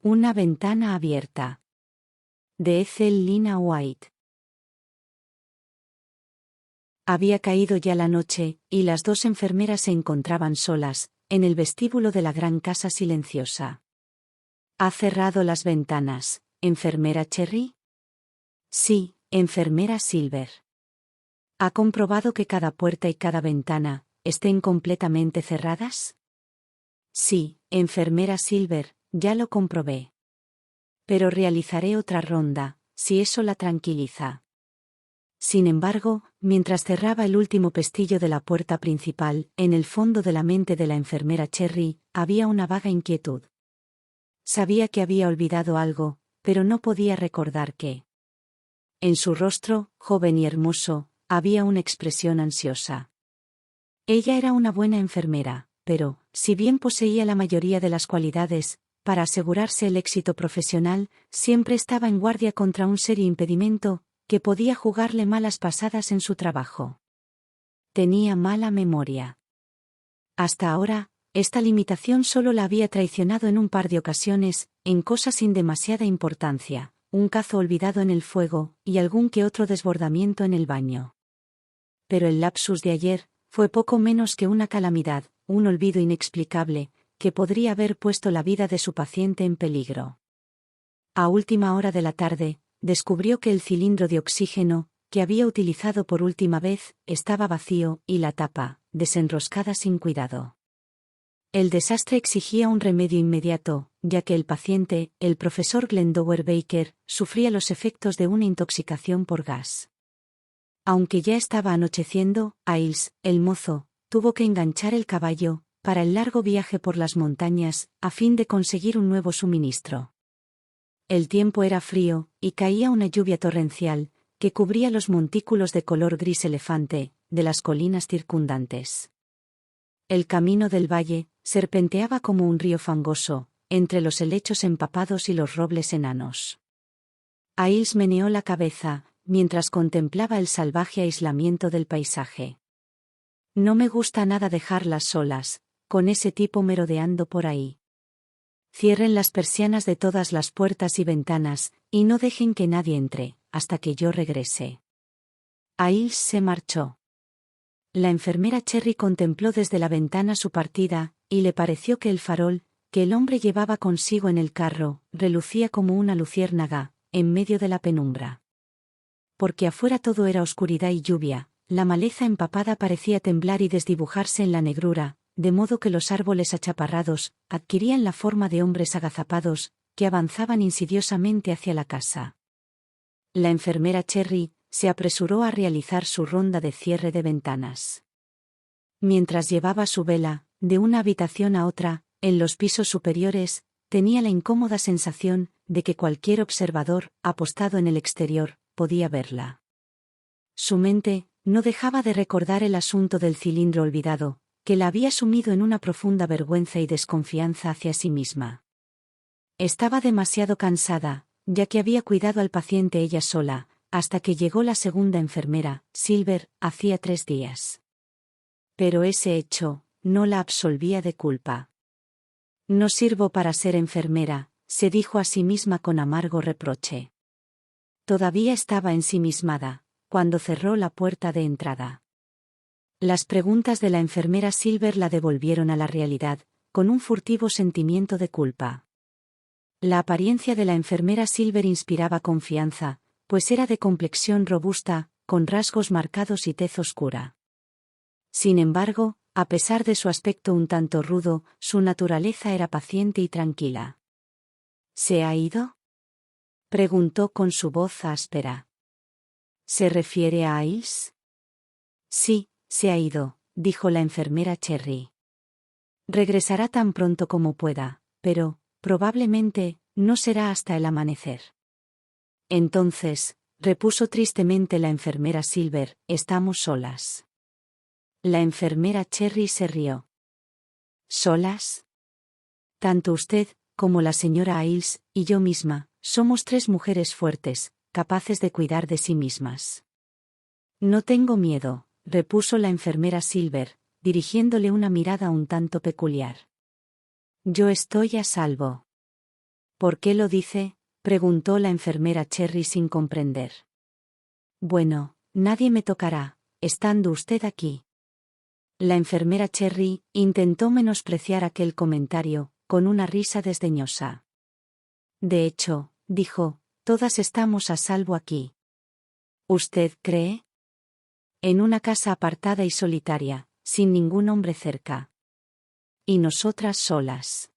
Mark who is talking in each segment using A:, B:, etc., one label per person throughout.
A: Una ventana abierta. De Ethel Lina White. Había caído ya la noche, y las dos enfermeras se encontraban solas, en el vestíbulo de la gran casa silenciosa. ¿Ha cerrado las ventanas, enfermera Cherry? Sí, enfermera Silver. ¿Ha comprobado que cada puerta y cada ventana estén completamente cerradas? Sí, enfermera Silver, ya lo comprobé. Pero realizaré otra ronda, si eso la tranquiliza. Sin embargo, mientras cerraba el último pestillo de la puerta principal, en el fondo de la mente de la enfermera Cherry, había una vaga inquietud. Sabía que había olvidado algo, pero no podía recordar qué. En su rostro, joven y hermoso, había una expresión ansiosa. Ella era una buena enfermera, pero, si bien poseía la mayoría de las cualidades, para asegurarse el éxito profesional, siempre estaba en guardia contra un serio impedimento, que podía jugarle malas pasadas en su trabajo. Tenía mala memoria. Hasta ahora, esta limitación solo la había traicionado en un par de ocasiones, en cosas sin demasiada importancia, un cazo olvidado en el fuego, y algún que otro desbordamiento en el baño. Pero el lapsus de ayer fue poco menos que una calamidad, un olvido inexplicable, que podría haber puesto la vida de su paciente en peligro. A última hora de la tarde, descubrió que el cilindro de oxígeno, que había utilizado por última vez, estaba vacío, y la tapa, desenroscada sin cuidado. El desastre exigía un remedio inmediato, ya que el paciente, el profesor Glendower Baker, sufría los efectos de una intoxicación por gas. Aunque ya estaba anocheciendo, Ailes, el mozo, tuvo que enganchar el caballo, para el largo viaje por las montañas, a fin de conseguir un nuevo suministro. El tiempo era frío, y caía una lluvia torrencial, que cubría los montículos de color gris elefante, de las colinas circundantes. El camino del valle serpenteaba como un río fangoso, entre los helechos empapados y los robles enanos. Ailes meneó la cabeza, mientras contemplaba el salvaje aislamiento del paisaje. No me gusta nada dejarlas solas, con ese tipo merodeando por ahí. Cierren las persianas de todas las puertas y ventanas, y no dejen que nadie entre, hasta que yo regrese. Ailes se marchó. La enfermera Cherry contempló desde la ventana su partida, y le pareció que el farol, que el hombre llevaba consigo en el carro, relucía como una luciérnaga, en medio de la penumbra. Porque afuera todo era oscuridad y lluvia, la maleza empapada parecía temblar y desdibujarse en la negrura, de modo que los árboles achaparrados adquirían la forma de hombres agazapados, que avanzaban insidiosamente hacia la casa. La enfermera Cherry se apresuró a realizar su ronda de cierre de ventanas. Mientras llevaba su vela, de una habitación a otra, en los pisos superiores, tenía la incómoda sensación de que cualquier observador, apostado en el exterior, podía verla. Su mente no dejaba de recordar el asunto del cilindro olvidado, que la había sumido en una profunda vergüenza y desconfianza hacia sí misma. Estaba demasiado cansada, ya que había cuidado al paciente ella sola, hasta que llegó la segunda enfermera, Silver, hacía 3 días. Pero ese hecho no la absolvía de culpa. No sirvo para ser enfermera, se dijo a sí misma con amargo reproche. Todavía estaba ensimismada, cuando cerró la puerta de entrada. Las preguntas de la enfermera Silver la devolvieron a la realidad, con un furtivo sentimiento de culpa. La apariencia de la enfermera Silver inspiraba confianza, pues era de complexión robusta, con rasgos marcados y tez oscura. Sin embargo, a pesar de su aspecto un tanto rudo, su naturaleza era paciente y tranquila. ¿Se ha ido?, preguntó con su voz áspera. ¿Se refiere a Ailes? Sí, se ha ido, dijo la enfermera Cherry. Regresará tan pronto como pueda, pero, probablemente, no será hasta el amanecer. Entonces, repuso tristemente la enfermera Silver, estamos solas. La enfermera Cherry se rió. ¿Solas? Tanto usted, como la señora Ailes, y yo misma, somos 3 mujeres fuertes, capaces de cuidar de sí mismas. No tengo miedo, repuso la enfermera Silver, dirigiéndole una mirada un tanto peculiar. Yo estoy a salvo. ¿Por qué lo dice?, preguntó la enfermera Cherry sin comprender. Bueno, nadie me tocará, estando usted aquí. La enfermera Cherry intentó menospreciar aquel comentario, con una risa desdeñosa. De hecho, dijo, todas estamos a salvo aquí. ¿Usted cree? En una casa apartada y solitaria, sin ningún hombre cerca. Y nosotras solas.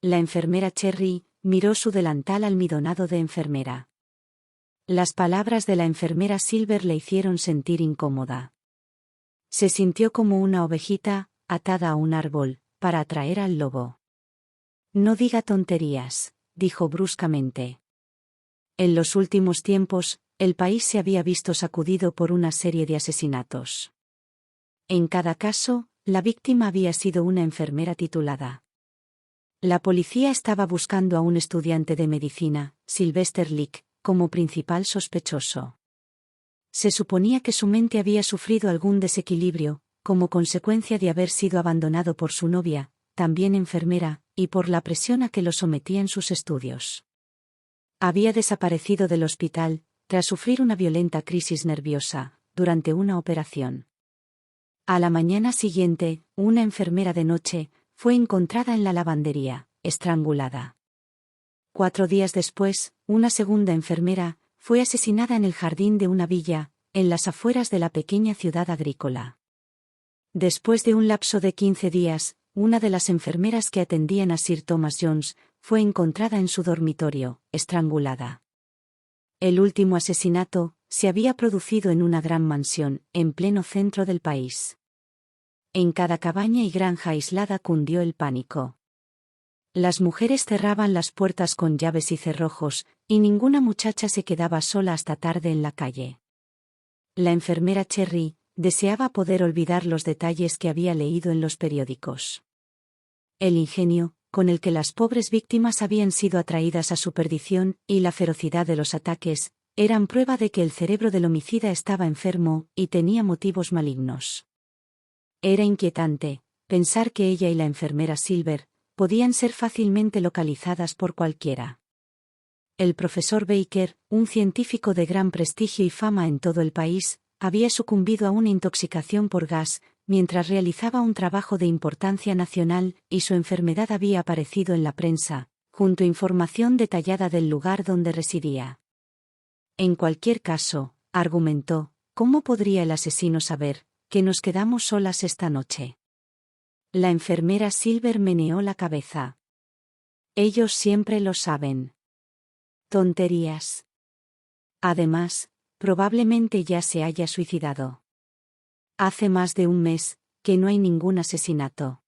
A: La enfermera Cherry miró su delantal almidonado de enfermera. Las palabras de la enfermera Silver le hicieron sentir incómoda. Se sintió como una ovejita, atada a un árbol, para atraer al lobo. No diga tonterías, dijo bruscamente. En los últimos tiempos, el país se había visto sacudido por una serie de asesinatos. En cada caso, la víctima había sido una enfermera titulada. La policía estaba buscando a un estudiante de medicina, Sylvester Leak, como principal sospechoso. Se suponía que su mente había sufrido algún desequilibrio, como consecuencia de haber sido abandonado por su novia, también enfermera, y por la presión a que lo sometía en sus estudios. Había desaparecido del hospital, tras sufrir una violenta crisis nerviosa, durante una operación. A la mañana siguiente, una enfermera de noche fue encontrada en la lavandería, estrangulada. 4 días después, una segunda enfermera fue asesinada en el jardín de una villa, en las afueras de la pequeña ciudad agrícola. Después de un lapso de 15 días, una de las enfermeras que atendían a Sir Thomas Jones fue encontrada en su dormitorio, estrangulada. El último asesinato se había producido en una gran mansión, en pleno centro del país. En cada cabaña y granja aislada cundió el pánico. Las mujeres cerraban las puertas con llaves y cerrojos, y ninguna muchacha se quedaba sola hasta tarde en la calle. La enfermera Cherry deseaba poder olvidar los detalles que había leído en los periódicos. El ingenio, con el que las pobres víctimas habían sido atraídas a su perdición, y la ferocidad de los ataques, eran prueba de que el cerebro del homicida estaba enfermo y tenía motivos malignos. Era inquietante pensar que ella y la enfermera Silver podían ser fácilmente localizadas por cualquiera. El profesor Baker, un científico de gran prestigio y fama en todo el país, había sucumbido a una intoxicación por gas, mientras realizaba un trabajo de importancia nacional, y su enfermedad había aparecido en la prensa, junto a información detallada del lugar donde residía. En cualquier caso, argumentó, ¿cómo podría el asesino saber que nos quedamos solas esta noche? La enfermera Silver meneó la cabeza. Ellos siempre lo saben. Tonterías. Además, probablemente ya se haya suicidado. Hace más de un mes que no hay ningún asesinato.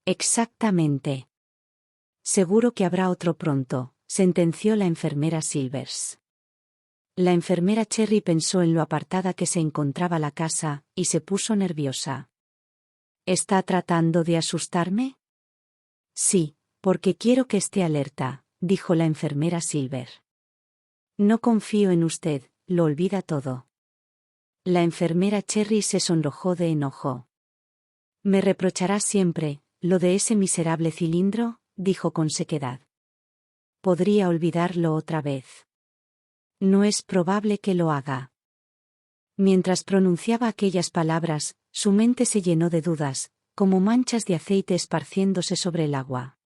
A: Exactamente. Seguro que habrá otro pronto, sentenció la enfermera Silvers. La enfermera Cherry pensó en lo apartada que se encontraba la casa, y se puso nerviosa. ¿Está tratando de asustarme? Sí, porque quiero que esté alerta, dijo la enfermera Silver. No confío en usted, lo olvida todo. La enfermera Cherry se sonrojó de enojo. ¿Me reprochará siempre lo de ese miserable cilindro?, dijo con sequedad. ¿Podría olvidarlo otra vez? No es probable que lo haga. Mientras pronunciaba aquellas palabras, su mente se llenó de dudas, como manchas de aceite esparciéndose sobre el agua.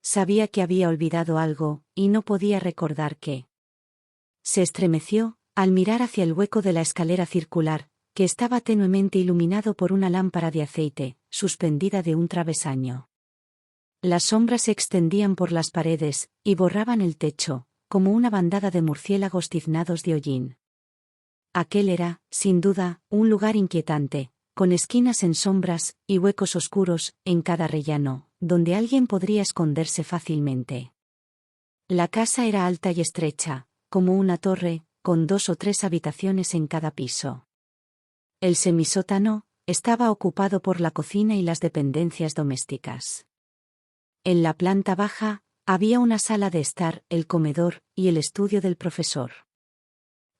A: Sabía que había olvidado algo, y no podía recordar qué. Se estremeció al mirar hacia el hueco de la escalera circular, que estaba tenuemente iluminado por una lámpara de aceite, suspendida de un travesaño. Las sombras se extendían por las paredes, y borraban el techo, como una bandada de murciélagos tiznados de hollín. Aquel era, sin duda, un lugar inquietante, con esquinas en sombras, y huecos oscuros, en cada rellano, donde alguien podría esconderse fácilmente. La casa era alta y estrecha, como una torre, con 2 o 3 habitaciones en cada piso. El semisótano estaba ocupado por la cocina y las dependencias domésticas. En la planta baja había una sala de estar, el comedor y el estudio del profesor.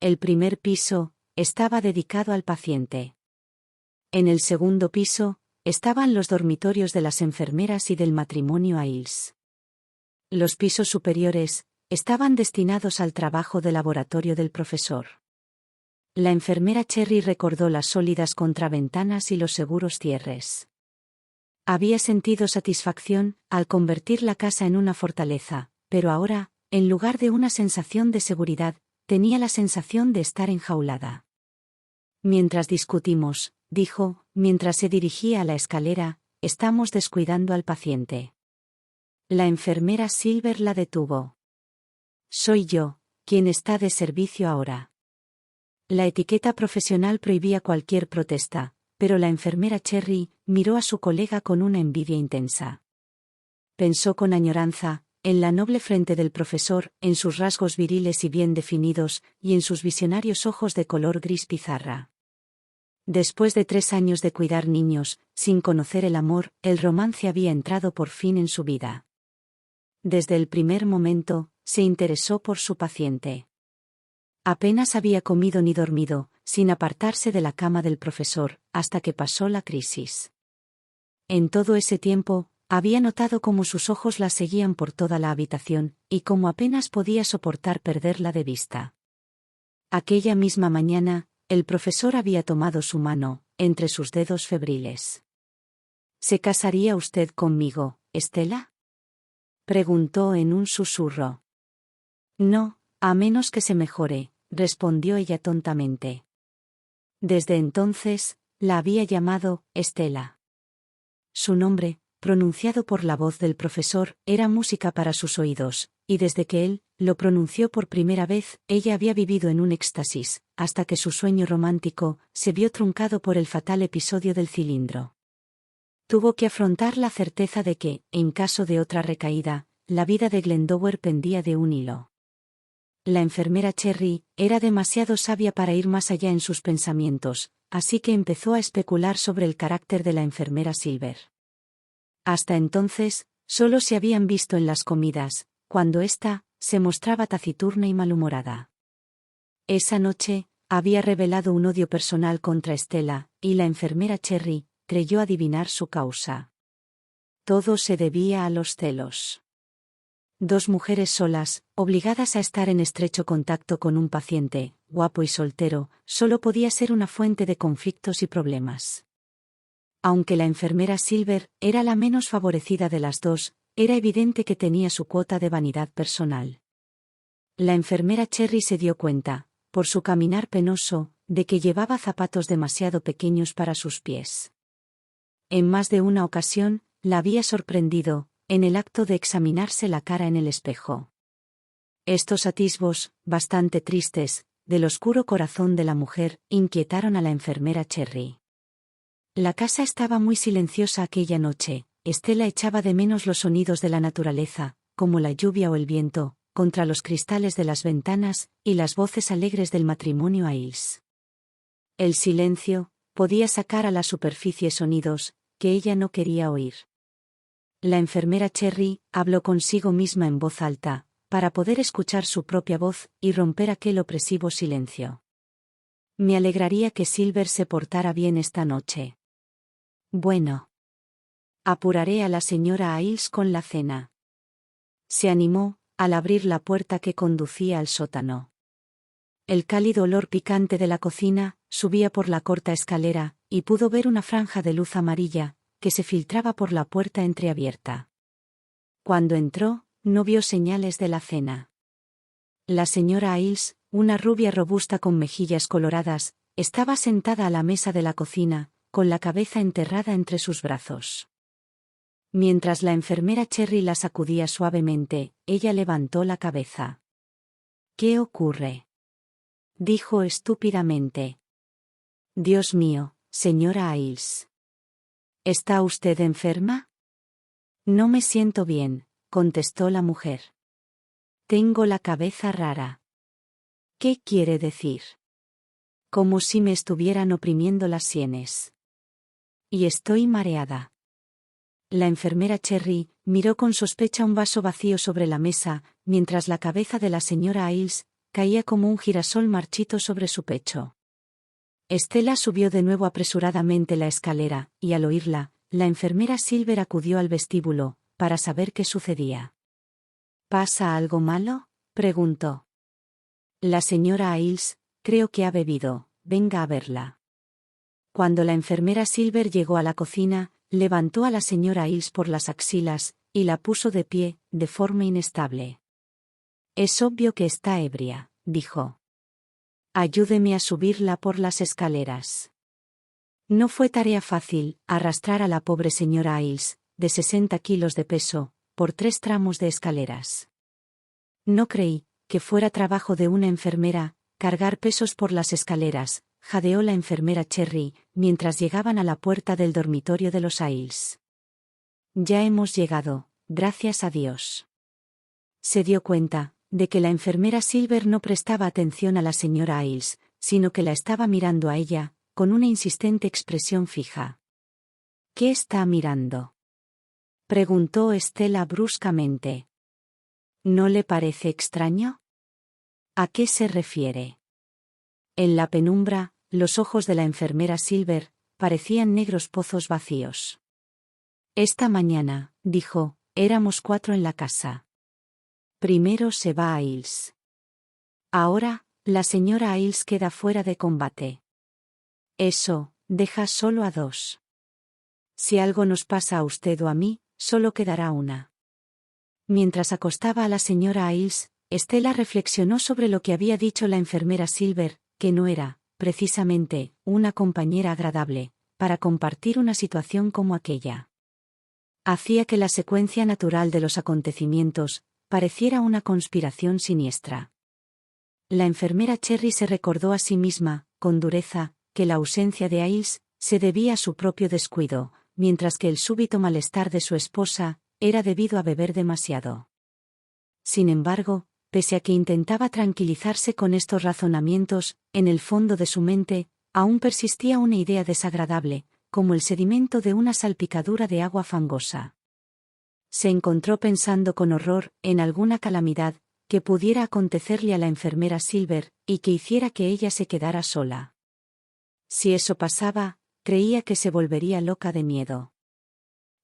A: El primer piso estaba dedicado al paciente. En el segundo piso estaban los dormitorios de las enfermeras y del matrimonio Ailes. Los pisos superiores estaban destinados al trabajo de laboratorio del profesor. La enfermera Cherry recordó las sólidas contraventanas y los seguros cierres. Había sentido satisfacción al convertir la casa en una fortaleza, pero ahora, en lugar de una sensación de seguridad, tenía la sensación de estar enjaulada. Mientras discutimos, dijo, mientras se dirigía a la escalera, estamos descuidando al paciente. La enfermera Silver la detuvo. Soy yo, quien está de servicio ahora. La etiqueta profesional prohibía cualquier protesta, pero la enfermera Cherry miró a su colega con una envidia intensa. Pensó con añoranza en la noble frente del profesor, en sus rasgos viriles y bien definidos, y en sus visionarios ojos de color gris pizarra. Después de 3 años de cuidar niños, sin conocer el amor, el romance había entrado por fin en su vida. Desde el primer momento, se interesó por su paciente. Apenas había comido ni dormido, sin apartarse de la cama del profesor, hasta que pasó la crisis. En todo ese tiempo, había notado cómo sus ojos la seguían por toda la habitación, y cómo apenas podía soportar perderla de vista. Aquella misma mañana, el profesor había tomado su mano, entre sus dedos febriles. ¿Se casaría usted conmigo, Estela?, preguntó en un susurro. No, a menos que se mejore, respondió ella tontamente. Desde entonces, la había llamado Estela. Su nombre, pronunciado por la voz del profesor, era música para sus oídos, y desde que él lo pronunció por primera vez, ella había vivido en un éxtasis, hasta que su sueño romántico se vio truncado por el fatal episodio del cilindro. Tuvo que afrontar la certeza de que, en caso de otra recaída, la vida de Glendower pendía de un hilo. La enfermera Cherry era demasiado sabia para ir más allá en sus pensamientos, así que empezó a especular sobre el carácter de la enfermera Silver. Hasta entonces, solo se habían visto en las comidas, cuando ésta se mostraba taciturna y malhumorada. Esa noche, había revelado un odio personal contra Estela, y la enfermera Cherry creyó adivinar su causa. Todo se debía a los celos. 2 mujeres solas, obligadas a estar en estrecho contacto con un paciente, guapo y soltero, solo podía ser una fuente de conflictos y problemas. Aunque la enfermera Silver era la menos favorecida de las dos, era evidente que tenía su cuota de vanidad personal. La enfermera Cherry se dio cuenta, por su caminar penoso, de que llevaba zapatos demasiado pequeños para sus pies. En más de una ocasión, la había sorprendido, en el acto de examinarse la cara en el espejo. Estos atisbos, bastante tristes, del oscuro corazón de la mujer, inquietaron a la enfermera Cherry. La casa estaba muy silenciosa aquella noche. Estela echaba de menos los sonidos de la naturaleza, como la lluvia o el viento, contra los cristales de las ventanas, y las voces alegres del matrimonio Ailes. El silencio podía sacar a la superficie sonidos que ella no quería oír. La enfermera Cherry habló consigo misma en voz alta, para poder escuchar su propia voz y romper aquel opresivo silencio. Me alegraría que Silver se portara bien esta noche. Bueno. Apuraré a la señora Ailes con la cena. Se animó, al abrir la puerta que conducía al sótano. El cálido olor picante de la cocina subía por la corta escalera, y pudo ver una franja de luz amarilla que se filtraba por la puerta entreabierta. Cuando entró, no vio señales de la cena. La señora Ailes, una rubia robusta con mejillas coloradas, estaba sentada a la mesa de la cocina, con la cabeza enterrada entre sus brazos. Mientras la enfermera Cherry la sacudía suavemente, ella levantó la cabeza. ¿Qué ocurre?, dijo estúpidamente. Dios mío, señora Ailes. ¿Está usted enferma? No me siento bien, contestó la mujer. Tengo la cabeza rara. ¿Qué quiere decir? Como si me estuvieran oprimiendo las sienes. Y estoy mareada. La enfermera Cherry miró con sospecha un vaso vacío sobre la mesa, mientras la cabeza de la señora Ailes caía como un girasol marchito sobre su pecho. Estela subió de nuevo apresuradamente la escalera, y al oírla, la enfermera Silver acudió al vestíbulo, para saber qué sucedía. ¿Pasa algo malo?, preguntó. La señora Ailes, creo que ha bebido, venga a verla. Cuando la enfermera Silver llegó a la cocina, levantó a la señora Ailes por las axilas, y la puso de pie, de forma inestable. Es obvio que está ebria, dijo. Ayúdeme a subirla por las escaleras. No fue tarea fácil, arrastrar a la pobre señora Ailes, de 60 kilos de peso, por 3 tramos de escaleras. No creí que fuera trabajo de una enfermera, cargar pesos por las escaleras, jadeó la enfermera Cherry, mientras llegaban a la puerta del dormitorio de los Ailes. Ya hemos llegado, gracias a Dios. Se dio cuenta de que la enfermera Silver no prestaba atención a la señora Ailes, sino que la estaba mirando a ella, con una insistente expresión fija. ¿Qué está mirando?, preguntó Estela bruscamente. ¿No le parece extraño? ¿A qué se refiere? En la penumbra, los ojos de la enfermera Silver parecían negros pozos vacíos. Esta mañana, dijo, éramos 4 en la casa. Primero se va Ailes. Ahora, la señora Ailes queda fuera de combate. Eso, deja solo a 2. Si algo nos pasa a usted o a mí, solo quedará una. Mientras acostaba a la señora Ailes, Estela reflexionó sobre lo que había dicho la enfermera Silver, que no era, precisamente, una compañera agradable, para compartir una situación como aquella. Hacía que la secuencia natural de los acontecimientos pareciera una conspiración siniestra. La enfermera Cherry se recordó a sí misma, con dureza, que la ausencia de Ailes se debía a su propio descuido, mientras que el súbito malestar de su esposa era debido a beber demasiado. Sin embargo, pese a que intentaba tranquilizarse con estos razonamientos, en el fondo de su mente, aún persistía una idea desagradable, como el sedimento de una salpicadura de agua fangosa. Se encontró pensando con horror en alguna calamidad que pudiera acontecerle a la enfermera Silver, y que hiciera que ella se quedara sola. Si eso pasaba, creía que se volvería loca de miedo.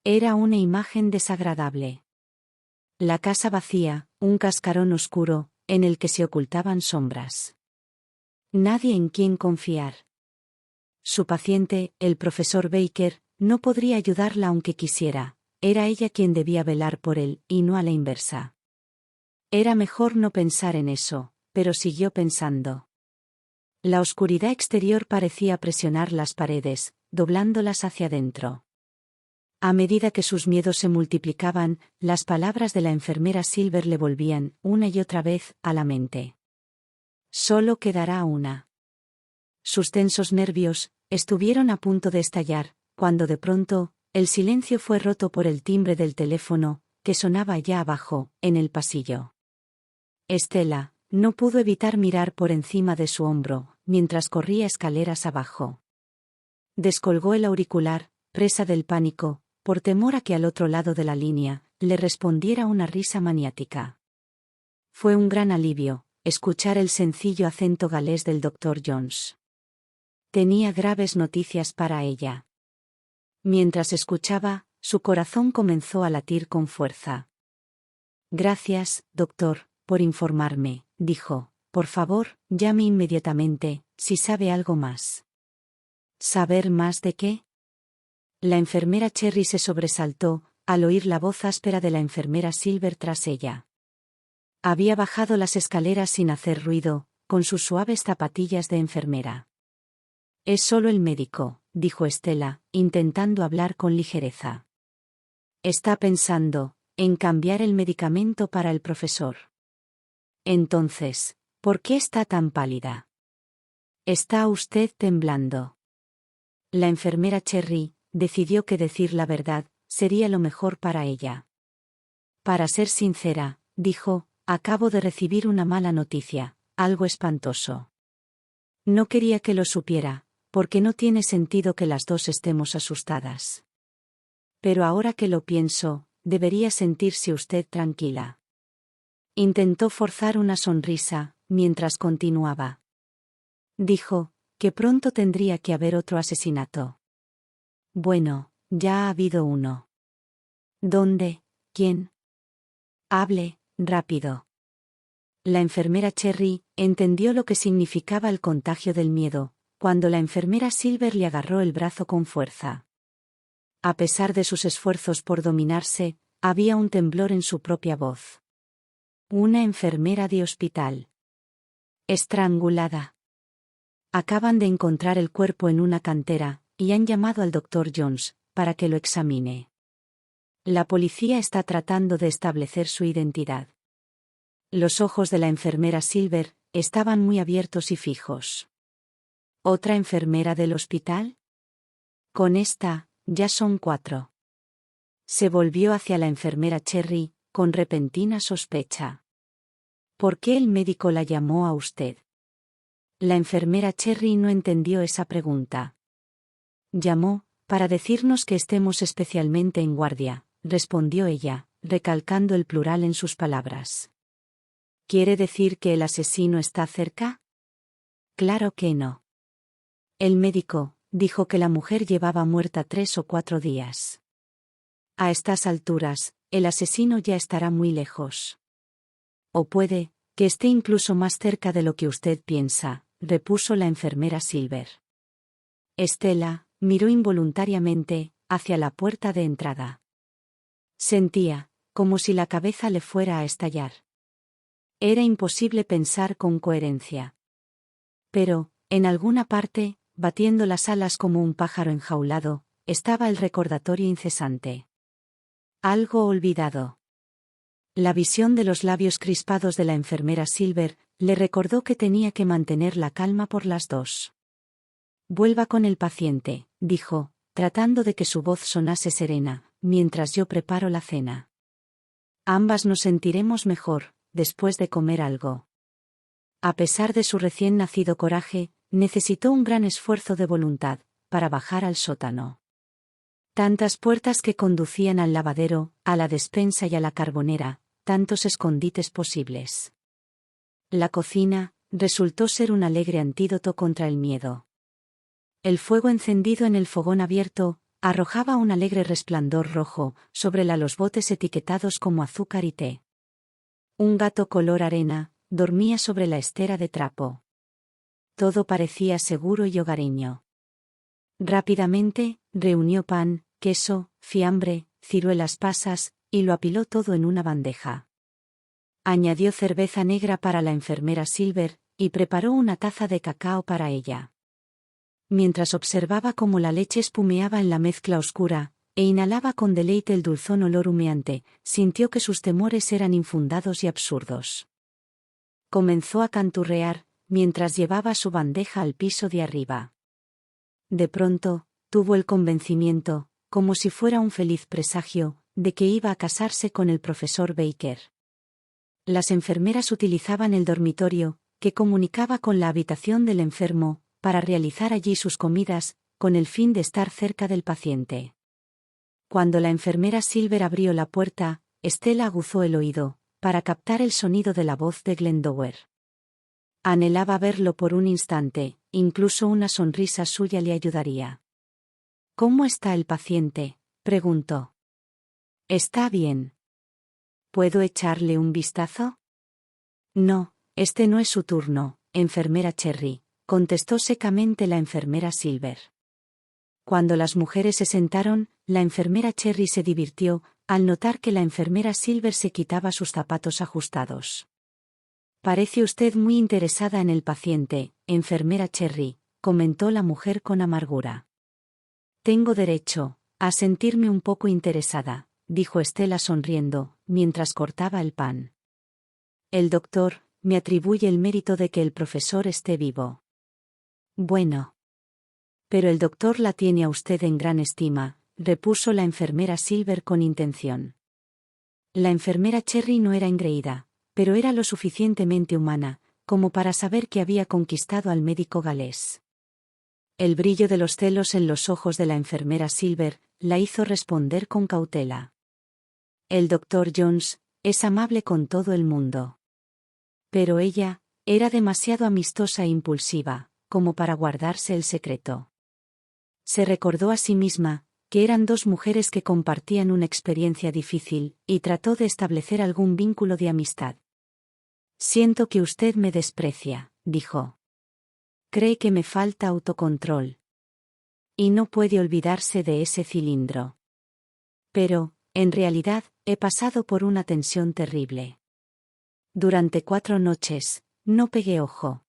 A: Era una imagen desagradable. La casa vacía, un cascarón oscuro, en el que se ocultaban sombras. Nadie en quien confiar. Su paciente, el profesor Baker, no podría ayudarla aunque quisiera. Era ella quien debía velar por él, y no a la inversa. Era mejor no pensar en eso, pero siguió pensando. La oscuridad exterior parecía presionar las paredes, doblándolas hacia adentro. A medida que sus miedos se multiplicaban, las palabras de la enfermera Silver le volvían, una y otra vez, a la mente. Solo quedará una. Sus tensos nervios estuvieron a punto de estallar, cuando de pronto, el silencio fue roto por el timbre del teléfono, que sonaba allá abajo, en el pasillo. Estela no pudo evitar mirar por encima de su hombro, mientras corría escaleras abajo. Descolgó el auricular, presa del pánico, por temor a que al otro lado de la línea le respondiera una risa maniática. Fue un gran alivio escuchar el sencillo acento galés del Dr. Jones. Tenía graves noticias para ella. Mientras escuchaba, su corazón comenzó a latir con fuerza. Gracias, doctor, por informarme, dijo. Por favor, llame inmediatamente, si sabe algo más. ¿Saber más de qué? La enfermera Cherry se sobresaltó al oír la voz áspera de la enfermera Silver tras ella. Había bajado las escaleras sin hacer ruido, con sus suaves zapatillas de enfermera. Es solo el médico, dijo Estela, intentando hablar con ligereza. Está pensando en cambiar el medicamento para el profesor. Entonces, ¿por qué está tan pálida? ¿Está usted temblando? La enfermera Cherry decidió que decir la verdad sería lo mejor para ella. Para ser sincera, dijo, acabo de recibir una mala noticia, algo espantoso. No quería que lo supiera, porque no tiene sentido que las dos estemos asustadas. Pero ahora que lo pienso, debería sentirse usted tranquila. Intentó forzar una sonrisa, mientras continuaba. Dijo, que pronto tendría que haber otro asesinato. Bueno, ya ha habido uno. ¿Dónde? ¿Quién? Hable, rápido. La enfermera Cherry entendió lo que significaba el contagio del miedo, cuando la enfermera Silver le agarró el brazo con fuerza. A pesar de sus esfuerzos por dominarse, había un temblor en su propia voz. Una enfermera de hospital. Estrangulada. Acaban de encontrar el cuerpo en una cantera, y han llamado al Dr. Jones, para que lo examine. La policía está tratando de establecer su identidad. Los ojos de la enfermera Silver estaban muy abiertos y fijos. ¿Otra enfermera del hospital? Con esta, ya son 4. Se volvió hacia la enfermera Cherry, con repentina sospecha. ¿Por qué el médico la llamó a usted? La enfermera Cherry no entendió esa pregunta. Llamó, para decirnos que estemos especialmente en guardia, respondió ella, recalcando el plural en sus palabras. ¿Quiere decir que el asesino está cerca? Claro que no. El médico dijo que la mujer llevaba muerta 3 o 4 días. A estas alturas, el asesino ya estará muy lejos. O puede que esté incluso más cerca de lo que usted piensa, repuso la enfermera Silver. Estela miró involuntariamente hacia la puerta de entrada. Sentía como si la cabeza le fuera a estallar. Era imposible pensar con coherencia. Pero, en alguna parte, batiendo las alas como un pájaro enjaulado, estaba el recordatorio incesante. Algo olvidado. La visión de los labios crispados de la enfermera Silver le recordó que tenía que mantener la calma por las 2. Vuelva con el paciente, dijo, tratando de que su voz sonase serena, mientras yo preparo la cena. Ambas nos sentiremos mejor, después de comer algo. A pesar de su recién nacido coraje, necesitó un gran esfuerzo de voluntad para bajar al sótano. Tantas puertas que conducían al lavadero, a la despensa y a la carbonera, tantos escondites posibles. La cocina resultó ser un alegre antídoto contra el miedo. El fuego encendido en el fogón abierto arrojaba un alegre resplandor rojo sobre los botes etiquetados como azúcar y té. Un gato color arena dormía sobre la estera de trapo. Todo parecía seguro y hogareño. Rápidamente, reunió pan, queso, fiambre, ciruelas pasas, y lo apiló todo en una bandeja. Añadió cerveza negra para la enfermera Silver, y preparó una taza de cacao para ella. Mientras observaba cómo la leche espumeaba en la mezcla oscura, e inhalaba con deleite el dulzón olor humeante, sintió que sus temores eran infundados y absurdos. Comenzó a canturrear, mientras llevaba su bandeja al piso de arriba. De pronto, tuvo el convencimiento, como si fuera un feliz presagio, de que iba a casarse con el profesor Baker. Las enfermeras utilizaban el dormitorio, que comunicaba con la habitación del enfermo, para realizar allí sus comidas, con el fin de estar cerca del paciente. Cuando la enfermera Silver abrió la puerta, Estela aguzó el oído, para captar el sonido de la voz de Glendower. Anhelaba verlo por un instante, incluso una sonrisa suya le ayudaría. ¿Cómo está el paciente?, preguntó. Está bien. ¿Puedo echarle un vistazo? No, este no es su turno, enfermera Cherry, contestó secamente la enfermera Silver. Cuando las mujeres se sentaron, la enfermera Cherry se divirtió, al notar que la enfermera Silver se quitaba sus zapatos ajustados. Parece usted muy interesada en el paciente, enfermera Cherry, comentó la mujer con amargura. Tengo derecho a sentirme un poco interesada, dijo Estela sonriendo, mientras cortaba el pan. El doctor me atribuye el mérito de que el profesor esté vivo. Bueno. Pero el doctor la tiene a usted en gran estima, repuso la enfermera Silver con intención. La enfermera Cherry no era engreída, pero era lo suficientemente humana, como para saber que había conquistado al médico galés. El brillo de los celos en los ojos de la enfermera Silver la hizo responder con cautela. El doctor Jones es amable con todo el mundo. Pero ella era demasiado amistosa e impulsiva, como para guardarse el secreto. Se recordó a sí misma que eran dos mujeres que compartían una experiencia difícil, y trató de establecer algún vínculo de amistad. Siento que usted me desprecia, dijo. Cree que me falta autocontrol. Y no puede olvidarse de ese cilindro. Pero, en realidad, he pasado por una tensión terrible. Durante 4 noches, no pegué ojo.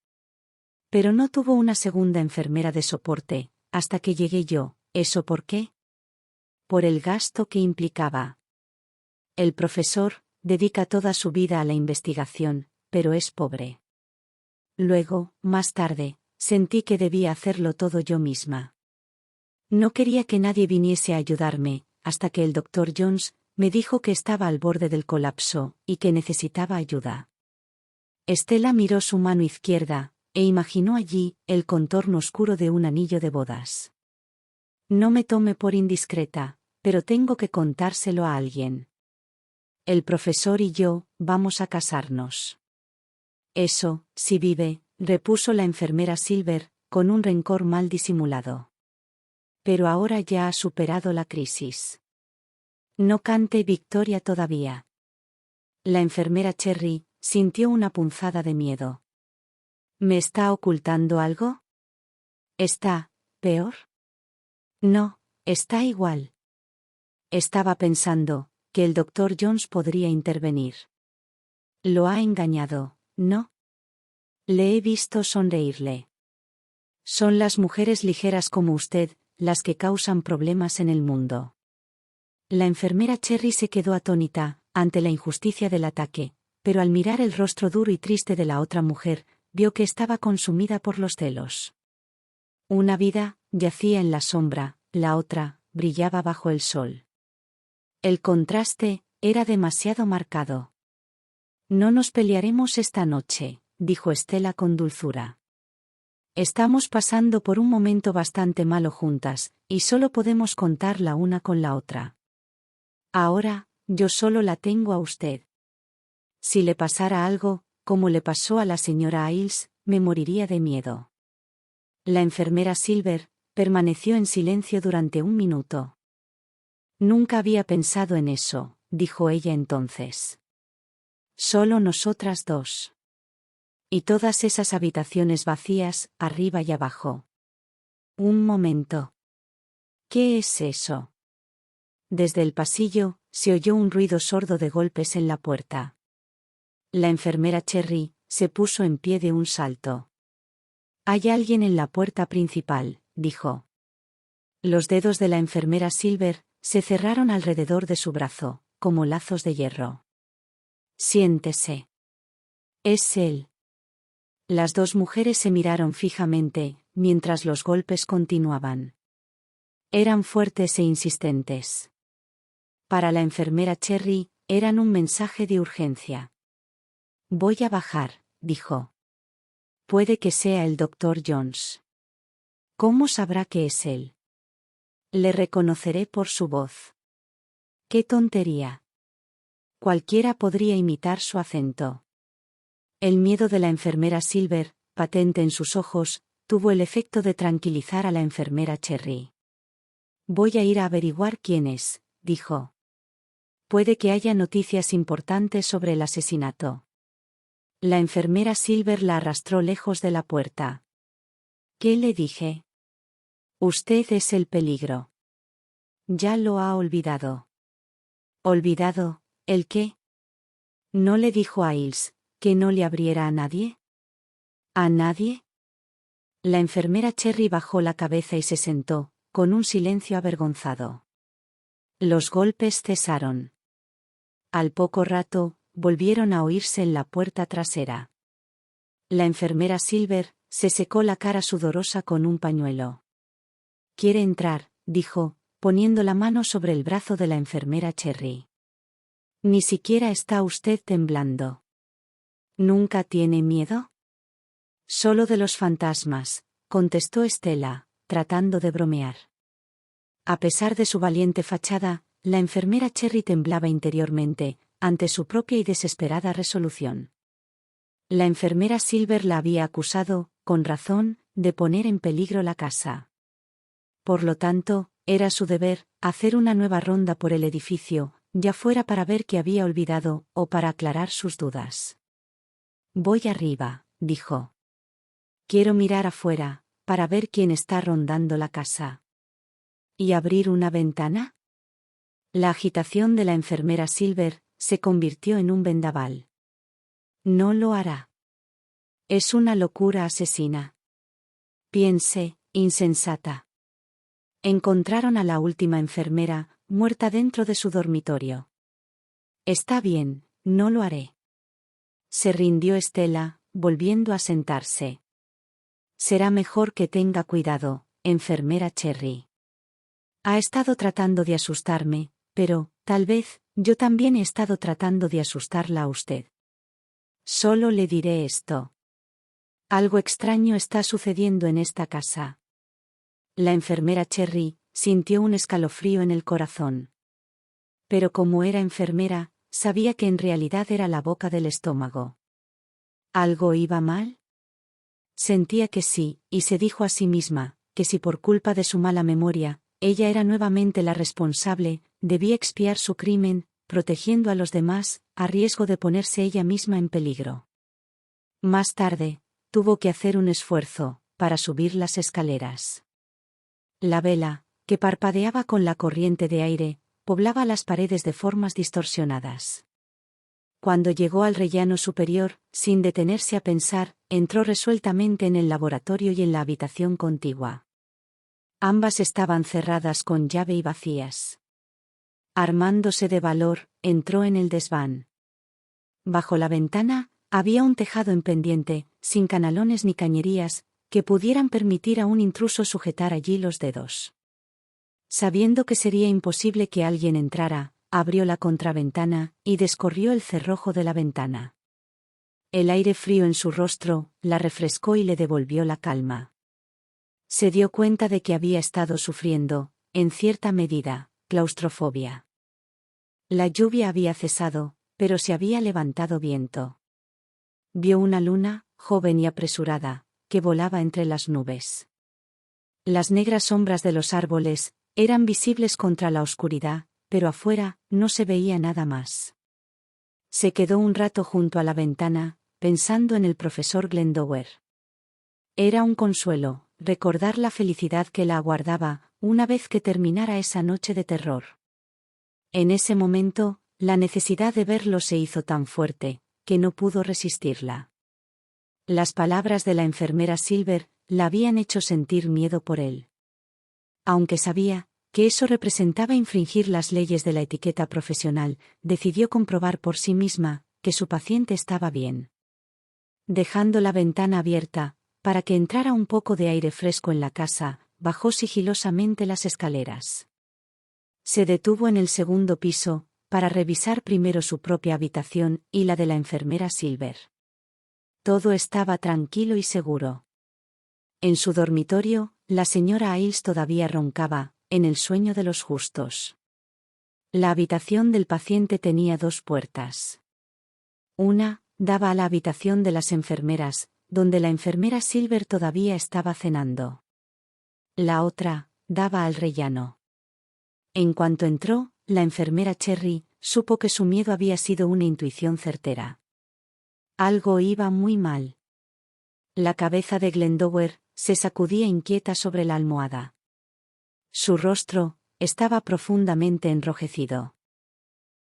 A: Pero no tuvo una segunda enfermera de soporte, hasta que llegué yo. ¿Eso por qué? Por el gasto que implicaba. El profesor dedica toda su vida a la investigación, pero es pobre. Luego, más tarde, sentí que debía hacerlo todo yo misma. No quería que nadie viniese a ayudarme, hasta que el Dr. Jones me dijo que estaba al borde del colapso y que necesitaba ayuda. Estela miró su mano izquierda e imaginó allí el contorno oscuro de un anillo de bodas. No me tome por indiscreta, pero tengo que contárselo a alguien. El profesor y yo vamos a casarnos. Eso, si vive, repuso la enfermera Silver, con un rencor mal disimulado. Pero ahora ya ha superado la crisis. No cante victoria todavía. La enfermera Cherry sintió una punzada de miedo. ¿Me está ocultando algo? ¿Está peor? No, está igual. Estaba pensando que el Dr. Jones podría intervenir. Lo ha engañado, ¿no? Le he visto sonreírle. Son las mujeres ligeras como usted las que causan problemas en el mundo. La enfermera Cherry se quedó atónita ante la injusticia del ataque, pero al mirar el rostro duro y triste de la otra mujer, vio que estaba consumida por los celos. Una vida yacía en la sombra, la otra brillaba bajo el sol. El contraste era demasiado marcado. No nos pelearemos esta noche, dijo Estela con dulzura. Estamos pasando por un momento bastante malo juntas, y solo podemos contar la una con la otra. Ahora, yo solo la tengo a usted. Si le pasara algo, como le pasó a la señora Ailes, me moriría de miedo. La enfermera Silver permaneció en silencio durante 1 minuto. Nunca había pensado en eso, dijo ella entonces. Solo nosotras dos. Y todas esas habitaciones vacías, arriba y abajo. Un momento. ¿Qué es eso? Desde el pasillo, se oyó un ruido sordo de golpes en la puerta. La enfermera Cherry se puso en pie de un salto. Hay alguien en la puerta principal, dijo. Los dedos de la enfermera Silver se cerraron alrededor de su brazo, como lazos de hierro. Siéntese. Es él. Las dos mujeres se miraron fijamente, mientras los golpes continuaban. Eran fuertes e insistentes. Para la enfermera Cherry, eran un mensaje de urgencia. Voy a bajar, dijo. Puede que sea el Dr. Jones. ¿Cómo sabrá que es él? Le reconoceré por su voz. ¡Qué tontería! Cualquiera podría imitar su acento. El miedo de la enfermera Silver, patente en sus ojos, tuvo el efecto de tranquilizar a la enfermera Cherry. Voy a ir a averiguar quién es, dijo. Puede que haya noticias importantes sobre el asesinato. La enfermera Silver la arrastró lejos de la puerta. ¿Qué le dije? Usted es el peligro. Ya lo ha olvidado. ¿Olvidado? ¿El qué? ¿No le dijo a Ailes que no le abriera a nadie? ¿A nadie? La enfermera Cherry bajó la cabeza y se sentó, con un silencio avergonzado. Los golpes cesaron. Al poco rato, volvieron a oírse en la puerta trasera. La enfermera Silver se secó la cara sudorosa con un pañuelo. ¿Quiere entrar?, dijo, poniendo la mano sobre el brazo de la enfermera Cherry. Ni siquiera está usted temblando. ¿Nunca tiene miedo? Solo de los fantasmas, contestó Estela, tratando de bromear. A pesar de su valiente fachada, la enfermera Cherry temblaba interiormente, ante su propia y desesperada resolución. La enfermera Silver la había acusado, con razón, de poner en peligro la casa. Por lo tanto, Era su deber, hacer una nueva ronda por el edificio, ya fuera para ver qué había olvidado, o para aclarar sus dudas. Voy arriba, dijo. Quiero mirar afuera, para ver quién está rondando la casa. ¿Y abrir una ventana? La agitación de la enfermera Silver se convirtió en un vendaval. No lo hará. Es una locura asesina. Piense, insensata. Encontraron a la última enfermera, muerta dentro de su dormitorio. Está bien, no lo haré. Se rindió Estela, volviendo a sentarse. Será mejor que tenga cuidado, enfermera Cherry. Ha estado tratando de asustarme, pero, tal vez, yo también he estado tratando de asustarla a usted. Solo le diré esto. Algo extraño está sucediendo en esta casa. La enfermera Cherry sintió un escalofrío en el corazón. Pero como era enfermera, sabía que en realidad era la boca del estómago. ¿Algo iba mal? Sentía que sí, y se dijo a sí misma, que si por culpa de su mala memoria, ella era nuevamente la responsable, debía expiar su crimen, protegiendo a los demás, a riesgo de ponerse ella misma en peligro. Más tarde, tuvo que hacer un esfuerzo, para subir las escaleras. La vela, que parpadeaba con la corriente de aire, poblaba las paredes de formas distorsionadas. Cuando llegó al rellano superior, sin detenerse a pensar, entró resueltamente en el laboratorio y en la habitación contigua. Ambas estaban cerradas con llave y vacías. Armándose de valor, entró en el desván. Bajo la ventana, había un tejado en pendiente, sin canalones ni cañerías, que pudieran permitir a un intruso sujetar allí los dedos. Sabiendo que sería imposible que alguien entrara, abrió la contraventana, y descorrió el cerrojo de la ventana. El aire frío en su rostro, la refrescó y le devolvió la calma. Se dio cuenta de que había estado sufriendo, en cierta medida, claustrofobia. La lluvia había cesado, pero se había levantado viento. Vio una luna, joven y apresurada, que volaba entre las nubes. Las negras sombras de los árboles eran visibles contra la oscuridad, pero afuera no se veía nada más. Se quedó un rato junto a la ventana, pensando en el profesor Glendower. Era un consuelo, recordar la felicidad que la aguardaba, una vez que terminara esa noche de terror. En ese momento, la necesidad de verlo se hizo tan fuerte, que no pudo resistirla. Las palabras de la enfermera Silver la habían hecho sentir miedo por él. Aunque sabía que eso representaba infringir las leyes de la etiqueta profesional, decidió comprobar por sí misma que su paciente estaba bien. Dejando la ventana abierta, para que entrara un poco de aire fresco en la casa, bajó sigilosamente las escaleras. Se detuvo en el segundo piso, para revisar primero su propia habitación y la de la enfermera Silver. Todo estaba tranquilo y seguro. En su dormitorio, la señora Ailes todavía roncaba, en el sueño de los justos. La habitación del paciente tenía dos puertas. Una daba a la habitación de las enfermeras, donde la enfermera Silver todavía estaba cenando. La otra daba al rellano. En cuanto entró, la enfermera Cherry supo que su miedo había sido una intuición certera. Algo iba muy mal. La cabeza de Glendower se sacudía inquieta sobre la almohada. Su rostro estaba profundamente enrojecido.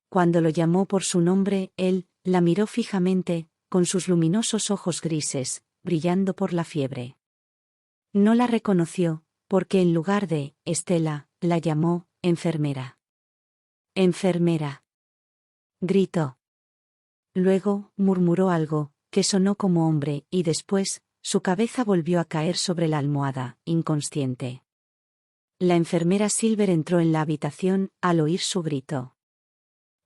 A: Cuando lo llamó por su nombre, él la miró fijamente, con sus luminosos ojos grises, brillando por la fiebre. No la reconoció, porque en lugar de Estela, la llamó enfermera. Enfermera. Gritó. Luego, murmuró algo, que sonó como hombre, y después, su cabeza volvió a caer sobre la almohada, inconsciente. La enfermera Silver entró en la habitación, al oír su grito.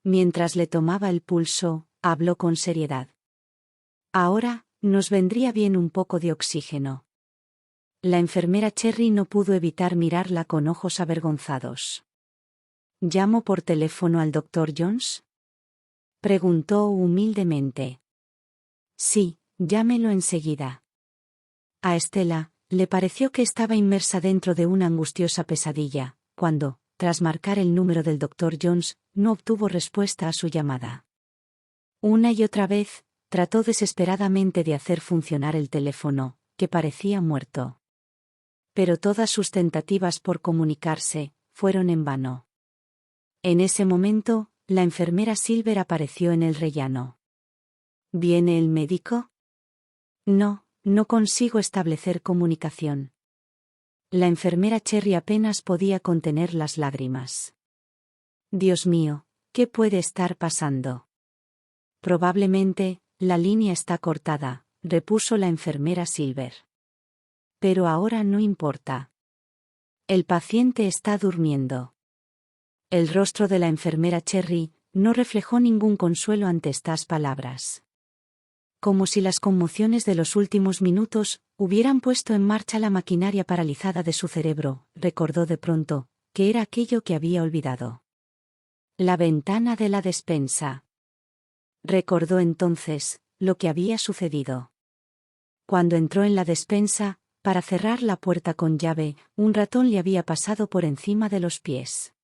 A: Mientras le tomaba el pulso, habló con seriedad. Ahora, nos vendría bien un poco de oxígeno. La enfermera Cherry no pudo evitar mirarla con ojos avergonzados. ¿Llamo por teléfono al doctor Jones?, preguntó humildemente. Sí, llámelo enseguida. A Estela le pareció que estaba inmersa dentro de una angustiosa pesadilla, cuando, tras marcar el número del Dr. Jones, no obtuvo respuesta a su llamada. Una y otra vez, trató desesperadamente de hacer funcionar el teléfono, que parecía muerto. Pero todas sus tentativas por comunicarse fueron en vano. En ese momento, la enfermera Silver apareció en el rellano. ¿Viene el médico? No, no consigo establecer comunicación. La enfermera Cherry apenas podía contener las lágrimas. Dios mío, ¿qué puede estar pasando? Probablemente, la línea está cortada, repuso la enfermera Silver. Pero ahora no importa. El paciente está durmiendo. El rostro de la enfermera Cherry no reflejó ningún consuelo ante estas palabras. Como si las conmociones de los últimos minutos hubieran puesto en marcha la maquinaria paralizada de su cerebro, recordó de pronto, que era aquello que había olvidado. La ventana de la despensa. Recordó entonces lo que había sucedido. Cuando entró en la despensa, para cerrar la puerta con llave, un ratón le había pasado por encima de los pies.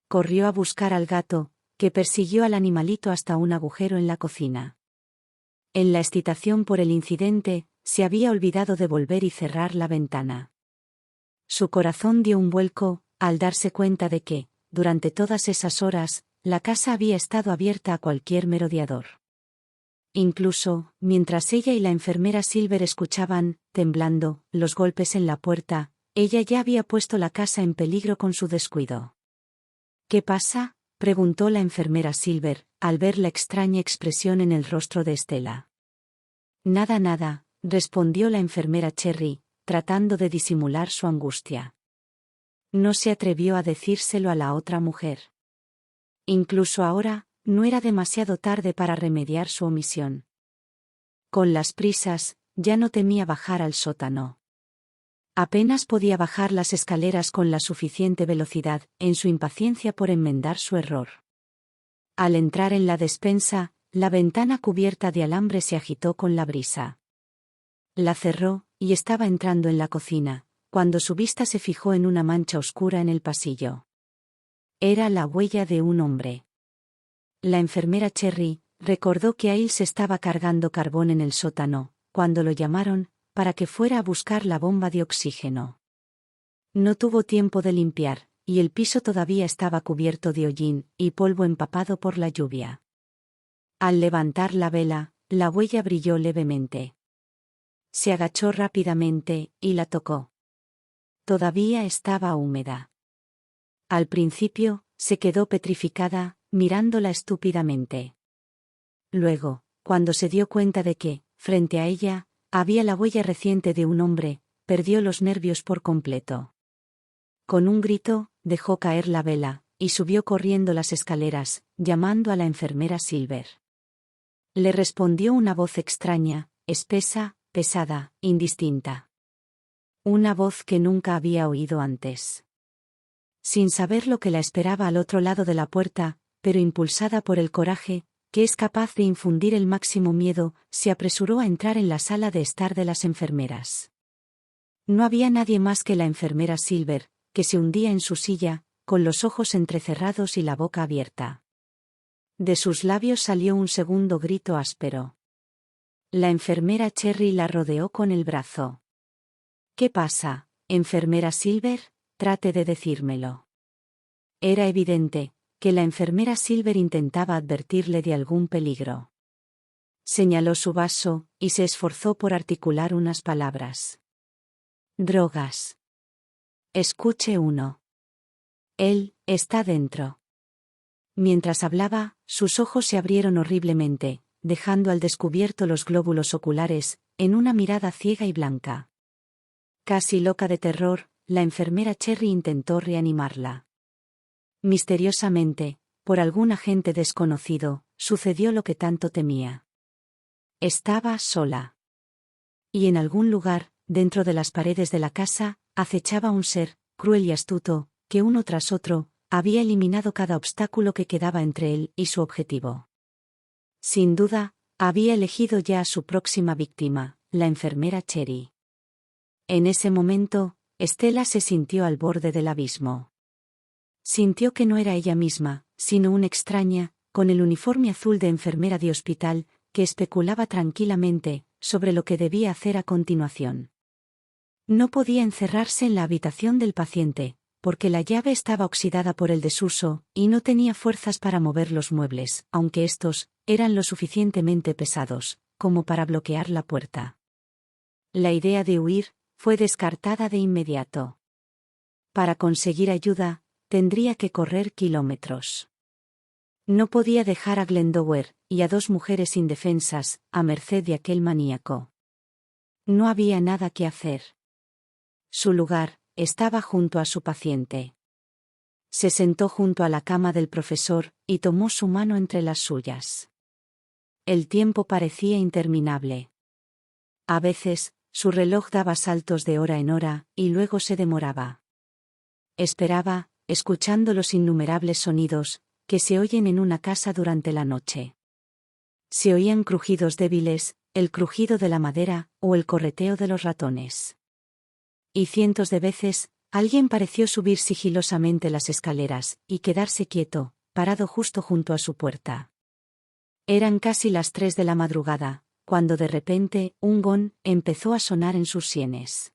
A: Corrió a buscar al gato, que persiguió al animalito hasta un agujero en la cocina. En la excitación por el incidente, se había olvidado de volver y cerrar la ventana. Su corazón dio un vuelco, al darse cuenta de que, durante todas esas horas, la casa había estado abierta a cualquier merodeador. Incluso, mientras ella y la enfermera Silver escuchaban, temblando, los golpes en la puerta, ella ya había puesto la casa en peligro con su descuido. ¿Qué pasa?, preguntó la enfermera Silver, al ver la extraña expresión en el rostro de Estela. Nada, nada, respondió la enfermera Cherry, tratando de disimular su angustia. No se atrevió a decírselo a la otra mujer. Incluso ahora, no era demasiado tarde para remediar su omisión. Con las prisas, ya no temía bajar al sótano. Apenas podía bajar las escaleras con la suficiente velocidad, en su impaciencia por enmendar su error. Al entrar en la despensa, la ventana cubierta de alambre se agitó con la brisa. La cerró, y estaba entrando en la cocina, cuando su vista se fijó en una mancha oscura en el pasillo. Era la huella de un hombre. La enfermera Cherry recordó que Ailes estaba cargando carbón en el sótano, cuando lo llamaron, para que fuera a buscar la bomba de oxígeno. No tuvo tiempo de limpiar, y el piso todavía estaba cubierto de hollín y polvo empapado por la lluvia. Al levantar la vela, la huella brilló levemente. Se agachó rápidamente, y la tocó. Todavía estaba húmeda. Al principio, se quedó petrificada, mirándola estúpidamente. Luego, cuando se dio cuenta de que, frente a ella, había la huella reciente de un hombre, perdió los nervios por completo. Con un grito, dejó caer la vela, y subió corriendo las escaleras, llamando a la enfermera Silver. Le respondió una voz extraña, espesa, pesada, indistinta. Una voz que nunca había oído antes. Sin saber lo que la esperaba al otro lado de la puerta, pero impulsada por el coraje, que es capaz de infundir el máximo miedo, se apresuró a entrar en la sala de estar de las enfermeras. No había nadie más que la enfermera Silver, que se hundía en su silla, con los ojos entrecerrados y la boca abierta. De sus labios salió un segundo grito áspero. La enfermera Cherry la rodeó con el brazo. ¿Qué pasa, enfermera Silver? Trate de decírmelo. Era evidente que la enfermera Silver intentaba advertirle de algún peligro. Señaló su vaso, y se esforzó por articular unas palabras. Drogas. Escuche uno. Él está dentro. Mientras hablaba, sus ojos se abrieron horriblemente, dejando al descubierto los glóbulos oculares, en una mirada ciega y blanca. Casi loca de terror, la enfermera Cherry intentó reanimarla. Misteriosamente, por algún agente desconocido, sucedió lo que tanto temía. Estaba sola. Y en algún lugar, dentro de las paredes de la casa, acechaba un ser, cruel y astuto, que uno tras otro, había eliminado cada obstáculo que quedaba entre él y su objetivo. Sin duda, había elegido ya a su próxima víctima, la enfermera Cherry. En ese momento, Estela se sintió al borde del abismo. Sintió que no era ella misma, sino una extraña, con el uniforme azul de enfermera de hospital, que especulaba tranquilamente sobre lo que debía hacer a continuación. No podía encerrarse en la habitación del paciente, porque la llave estaba oxidada por el desuso, y no tenía fuerzas para mover los muebles, aunque estos eran lo suficientemente pesados como para bloquear la puerta. La idea de huir fue descartada de inmediato. Para conseguir ayuda, tendría que correr kilómetros. No podía dejar a Glendower y a dos mujeres indefensas a merced de aquel maníaco. No había nada que hacer. Su lugar estaba junto a su paciente. Se sentó junto a la cama del profesor y tomó su mano entre las suyas. El tiempo parecía interminable. A veces, su reloj daba saltos de hora en hora y luego se demoraba. Esperaba, escuchando los innumerables sonidos que se oyen en una casa durante la noche. Se oían crujidos débiles, el crujido de la madera o el correteo de los ratones. Y cientos de veces, alguien pareció subir sigilosamente las escaleras y quedarse quieto, parado justo junto a su puerta. Eran casi las 3 de la madrugada, cuando de repente un gong empezó a sonar en sus sienes.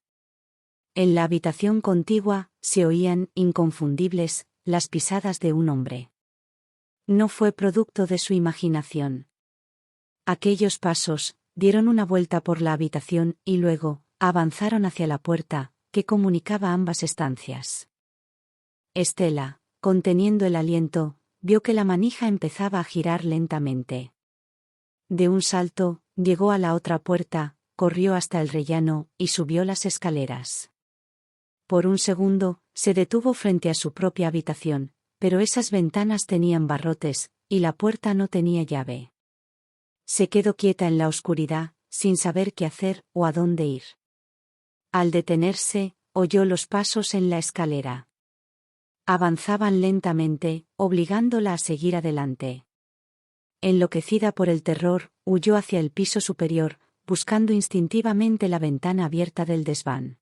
A: En la habitación contigua se oían, inconfundibles, las pisadas de un hombre. No fue producto de su imaginación. Aquellos pasos dieron una vuelta por la habitación y luego avanzaron hacia la puerta que comunicaba ambas estancias. Estela, conteniendo el aliento, vio que la manija empezaba a girar lentamente. De un salto, llegó a la otra puerta, corrió hasta el rellano y subió las escaleras. Por un segundo, se detuvo frente a su propia habitación, pero esas ventanas tenían barrotes, y la puerta no tenía llave. Se quedó quieta en la oscuridad, sin saber qué hacer o a dónde ir. Al detenerse, oyó los pasos en la escalera. Avanzaban lentamente, obligándola a seguir adelante. Enloquecida por el terror, huyó hacia el piso superior, buscando instintivamente la ventana abierta del desván.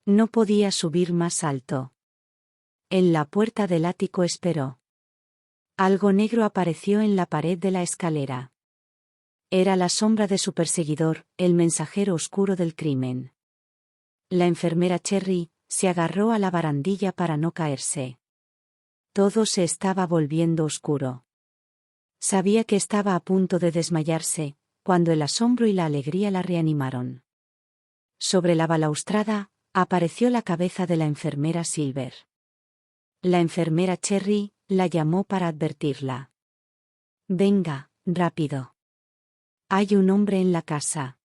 A: No podía subir más alto. En la puerta del ático esperó. Algo negro apareció en la pared de la escalera. Era la sombra de su perseguidor, el mensajero oscuro del crimen. La enfermera Cherry se agarró a la barandilla para no caerse. Todo se estaba volviendo oscuro. Sabía que estaba a punto de desmayarse, cuando el asombro y la alegría la reanimaron. Sobre la balaustrada, apareció la cabeza de la enfermera Silver. La enfermera Cherry la llamó para advertirla. «Venga, rápido. Hay un hombre en la casa».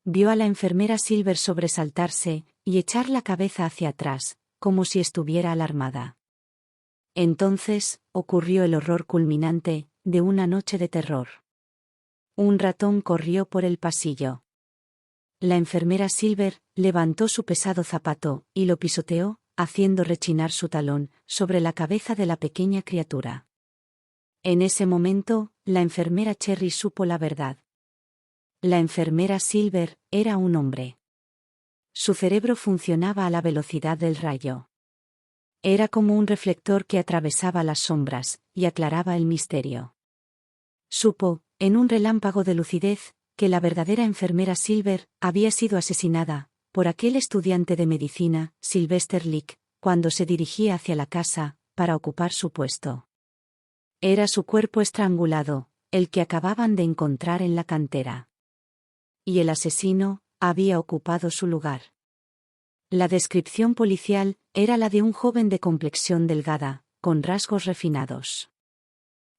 A: Vio a la enfermera Silver sobresaltarse y echar la cabeza hacia atrás, como si estuviera alarmada. Entonces, ocurrió el horror culminante de una noche de terror. Un ratón corrió por el pasillo. La enfermera Silver levantó su pesado zapato y lo pisoteó, haciendo rechinar su talón sobre la cabeza de la pequeña criatura. En ese momento, la enfermera Cherry supo la verdad. La enfermera Silver era un hombre. Su cerebro funcionaba a la velocidad del rayo. Era como un reflector que atravesaba las sombras y aclaraba el misterio. Supo, en un relámpago de lucidez, que la verdadera enfermera Silver había sido asesinada por aquel estudiante de medicina, Sylvester Leek, cuando se dirigía hacia la casa para ocupar su puesto. Era su cuerpo estrangulado, el que acababan de encontrar en la cantera. Y el asesino había ocupado su lugar. La descripción policial era la de un joven de complexión delgada, con rasgos refinados.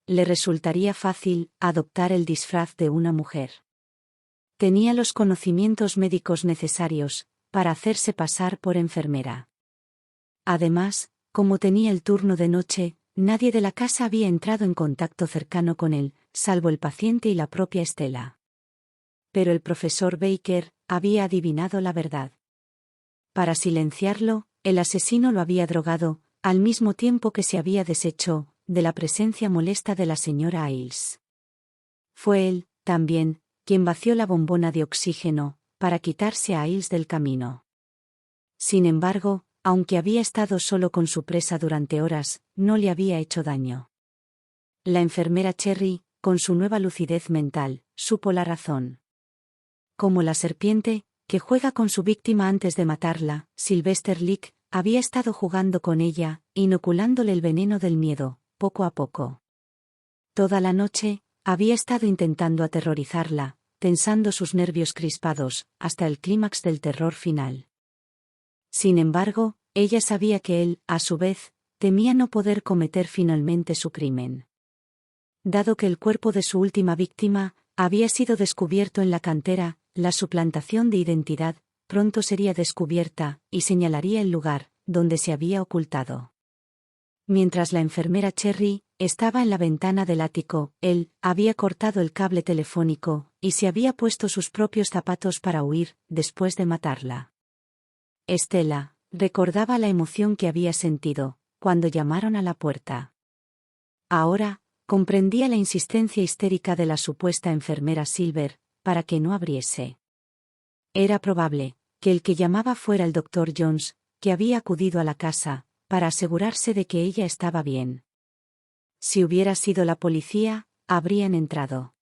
A: Le resultaría fácil adoptar el disfraz de una mujer. Tenía los conocimientos médicos necesarios para hacerse pasar por enfermera. Además, como tenía el turno de noche, nadie de la casa había entrado en contacto cercano con él, salvo el paciente y la propia Estela. Pero el profesor Baker había adivinado la verdad. Para silenciarlo, el asesino lo había drogado, al mismo tiempo que se había deshecho de la presencia molesta de la señora Ailes. Fue él, también, quien vació la bombona de oxígeno para quitarse a Ailes del camino. Sin embargo, aunque había estado solo con su presa durante horas, no le había hecho daño. La enfermera Cherry, con su nueva lucidez mental, supo la razón. Como la serpiente, que juega con su víctima antes de matarla, Sylvester Leak había estado jugando con ella, inoculándole el veneno del miedo, poco a poco. Toda la noche, había estado intentando aterrorizarla, tensando sus nervios crispados, hasta el clímax del terror final. Sin embargo, ella sabía que él, a su vez, temía no poder cometer finalmente su crimen. Dado que el cuerpo de su última víctima había sido descubierto en la cantera, la suplantación de identidad pronto sería descubierta y señalaría el lugar donde se había ocultado. Mientras la enfermera Cherry estaba en la ventana del ático, él había cortado el cable telefónico y se había puesto sus propios zapatos para huir después de matarla. Estela recordaba la emoción que había sentido cuando llamaron a la puerta. Ahora comprendía la insistencia histérica de la supuesta enfermera Silver para que no abriese. Era probable que el que llamaba fuera el Dr. Jones, que había acudido a la casa para asegurarse de que ella estaba bien. Si hubiera sido la policía, habrían entrado.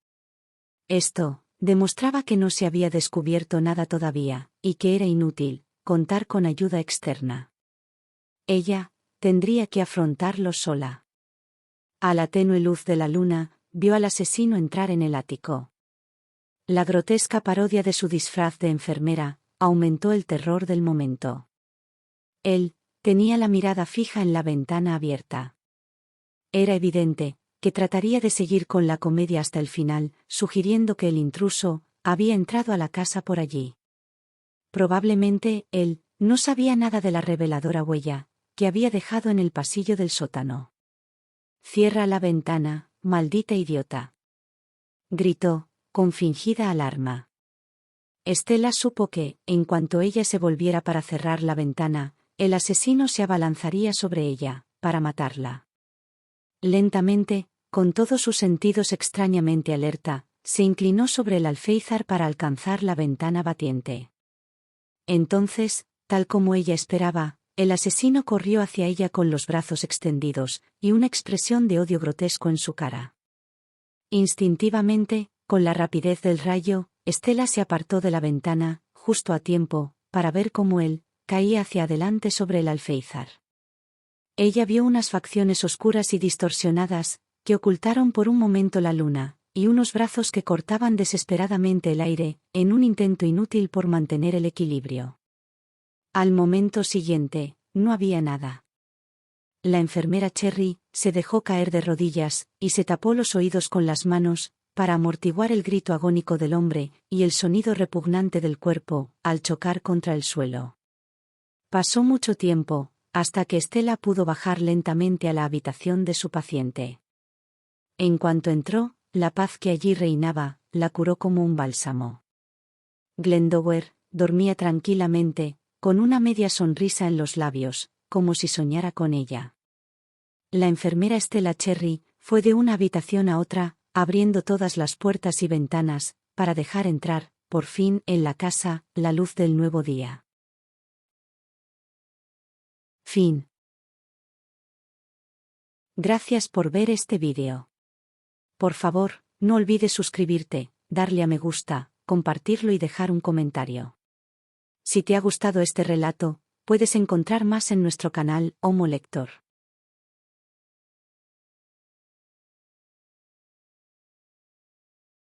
A: Esto demostraba que no se había descubierto nada todavía, y que era inútil contar con ayuda externa. Ella tendría que afrontarlo sola. A la tenue luz de la luna, vio al asesino entrar en el ático. La grotesca parodia de su disfraz de enfermera aumentó el terror del momento. Él tenía la mirada fija en la ventana abierta. Era evidente que trataría de seguir con la comedia hasta el final, sugiriendo que el intruso había entrado a la casa por allí. Probablemente él no sabía nada de la reveladora huella que había dejado en el pasillo del sótano. «Cierra la ventana, maldita idiota», gritó, con fingida alarma. Estela supo que, en cuanto ella se volviera para cerrar la ventana, el asesino se abalanzaría sobre ella, para matarla. Lentamente, con todos sus sentidos extrañamente alerta, se inclinó sobre el alféizar para alcanzar la ventana batiente. Entonces, tal como ella esperaba, el asesino corrió hacia ella con los brazos extendidos, y una expresión de odio grotesco en su cara. Instintivamente, con la rapidez del rayo, Estela se apartó de la ventana, justo a tiempo, para ver cómo él caía hacia adelante sobre el alféizar. Ella vio unas facciones oscuras y distorsionadas, que ocultaron por un momento la luna, y unos brazos que cortaban desesperadamente el aire, en un intento inútil por mantener el equilibrio. Al momento siguiente, no había nada. La enfermera Cherry se dejó caer de rodillas, y se tapó los oídos con las manos, para amortiguar el grito agónico del hombre, y el sonido repugnante del cuerpo, al chocar contra el suelo. Pasó mucho tiempo, hasta que Estela pudo bajar lentamente a la habitación de su paciente. En cuanto entró, la paz que allí reinaba, la curó como un bálsamo. Glendower dormía tranquilamente, con una media sonrisa en los labios, como si soñara con ella. La enfermera Estela Cherry fue de una habitación a otra, abriendo todas las puertas y ventanas, para dejar entrar, por fin, en la casa, la luz del nuevo día. Fin. Gracias por ver este vídeo. Por favor, no olvides suscribirte, darle a me gusta, compartirlo y dejar un comentario. Si te ha gustado este relato, puedes encontrar más en nuestro canal Homo Lector.